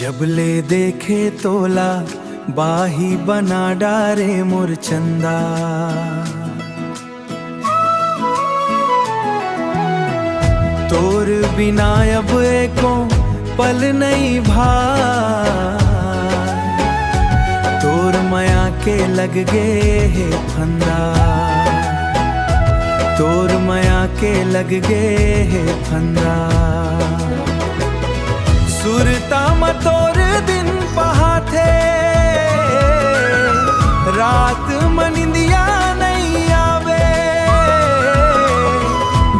जब ले देखे तोला बाही बना डारे मोर चंदा। तोर बिना अब एको पल नहीं भाई, तोर माया के लग गे है फंदा। तोर माया के लग गे है फंदा। सुरता म तोर दिन पहा थे, रात म निंदिया नहीं आवे।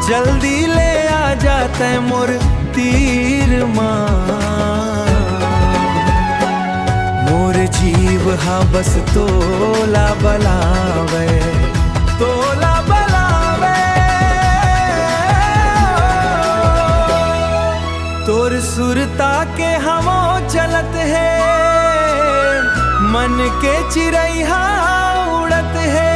जल्दी ले आ जाते मोर तीर माँ। मोर जीव हा बस तोला बलावे, तोला बलावे। तोर सुरता के हमो चलत है, मन के चिरैया उड़त है।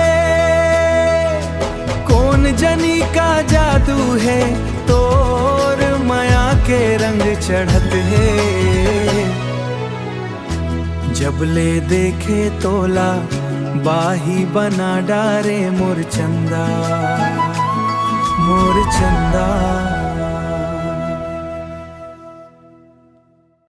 कौन जनी का जादू है, तोर माया के रंग चढ़त है। जब ले देखे तोला बाही बना डारे मोर चंदा, मोर चंदा।